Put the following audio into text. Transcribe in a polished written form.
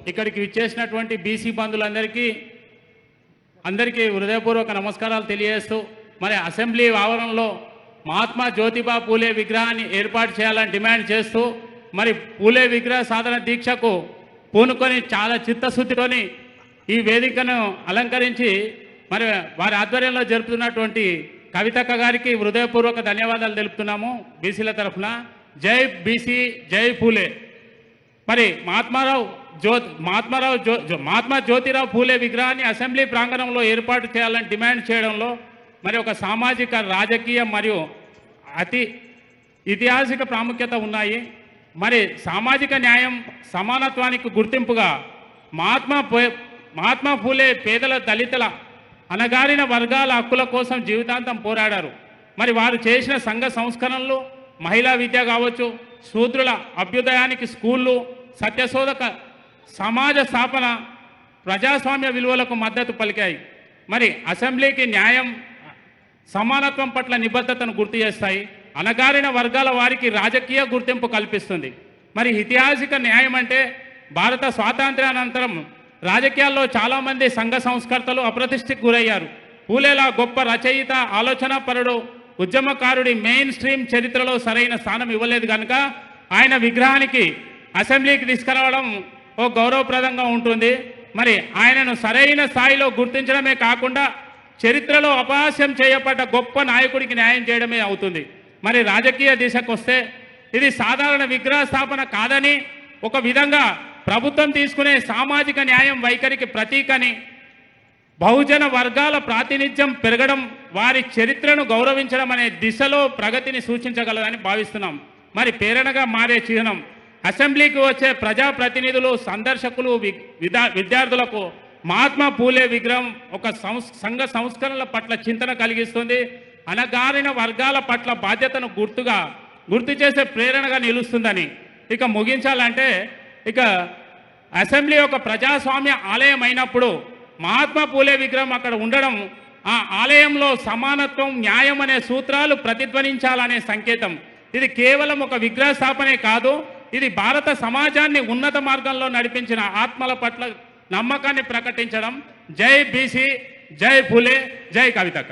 ఇక్కడికి విచ్చేసినటువంటి బీసీ బంధువులందరికీ హృదయపూర్వక నమస్కారాలు తెలియజేస్తూ మరి అసెంబ్లీ ఆవరణలో మహాత్మా జ్యోతిబా పూలే విగ్రహాన్ని ఏర్పాటు చేయాలని డిమాండ్ చేస్తూ మరి పూలే విగ్రహ సాధన దీక్షకు పూనుకొని చాలా చిత్తశుద్ధితోని ఈ వేదికను అలంకరించి మరి వారి ఆధ్వర్యంలో జరుపుతున్నటువంటి కవితక్క గారికి హృదయపూర్వక ధన్యవాదాలు తెలుపుతున్నాము బీసీల తరఫున. జై బీసీ, జై పూలే. మరి మహాత్మా జ్యోతిరావు పూలే విగ్రహాన్ని అసెంబ్లీ ప్రాంగణంలో ఏర్పాటు చేయాలని డిమాండ్ చేయడంలో మరి ఒక సామాజిక, రాజకీయ మరియు ఐతిహాసిక ప్రాముఖ్యత ఉన్నాయి. మరి సామాజిక న్యాయం, సమానత్వానికి గుర్తింపుగా మహాత్మా పూలే పేదల, దళితుల, అణగారిన వర్గాల హక్కుల కోసం జీవితాంతం పోరాడారు. మరి వారు చేసిన సంఘ సంస్కరణలు, మహిళా విద్య కావచ్చు, శూద్రుల అభ్యుదయానికి స్కూళ్ళు, సత్యశోధక సమాజ స్థాపన, ప్రజాస్వామ్య విలువలకు మద్దతు పలికాయి. మరి అసెంబ్లీకి న్యాయం, సమానత్వం పట్ల నిబద్ధతను గుర్తు చేస్తాయి. అణగారిన వర్గాల వారికి రాజకీయ గుర్తింపు కల్పిస్తుంది. మరి ఐతిహాసిక న్యాయం అంటే భారత స్వాతంత్ర్యానంతరం రాజకీయాల్లో చాలామంది సంఘ సంస్కర్తలు అప్రతిష్ఠకు గురయ్యారు. పూలేలా గొప్ప రచయిత, ఆలోచనాపరుడు, ఉద్యమకారుడి మెయిన్ స్ట్రీమ్ చరిత్రలో సరైన స్థానం ఇవ్వలేదు కనుక ఆయన విగ్రహానికి అసెంబ్లీకి తీసుకురావడం ఓ గౌరవప్రదంగా ఉంటుంది. మరి ఆయనను సరైన స్థాయిలో గుర్తించడమే కాకుండా చరిత్రలో అపహాస్యం చేయబడ్డ గొప్ప నాయకుడికి న్యాయం చేయడమే అవుతుంది. మరి రాజకీయ దిశకు వస్తే ఇది సాధారణ విగ్రహ స్థాపన కాదని, ఒక విధంగా ప్రభుత్వం తీసుకునే సామాజిక న్యాయం వైఖరికి ప్రతీకని, బహుజన వర్గాల ప్రాతినిధ్యం పెరగడం, వారి చరిత్రను గౌరవించడం అనే దిశలో ప్రగతిని సూచించగలదని భావిస్తున్నాం. మరి ప్రేరణగా మారే చిహ్నం అసెంబ్లీకి వచ్చే ప్రజాప్రతినిధులు, సందర్శకులు, విద్యార్థులకు మహాత్మా పూలే విగ్రహం ఒక సంఘ సంస్కరణల పట్ల చింతన కలిగిస్తుంది. అణగారిన వర్గాల పట్ల బాధ్యతను గుర్తు చేసే ప్రేరణగా నిలుస్తుందని. ఇక ముగించాలంటే, ఇక అసెంబ్లీ ఒక ప్రజాస్వామ్య ఆలయం అయినప్పుడు మహాత్మా పూలే విగ్రహం అక్కడ ఉండడం, ఆ ఆలయంలో సమానత్వం, న్యాయం అనే సూత్రాలు ప్రతిధ్వనించాలనే సంకేతం. ఇది కేవలం ఒక విగ్రహ స్థాపనే కాదు, ఇది భారత సమాజాన్ని ఉన్నత మార్గంలో నడిపించిన ఆత్మల పట్ల నమ్మకాన్ని ప్రకటించడం. జై బీసీ, జై పూలే, జై కవితక్క.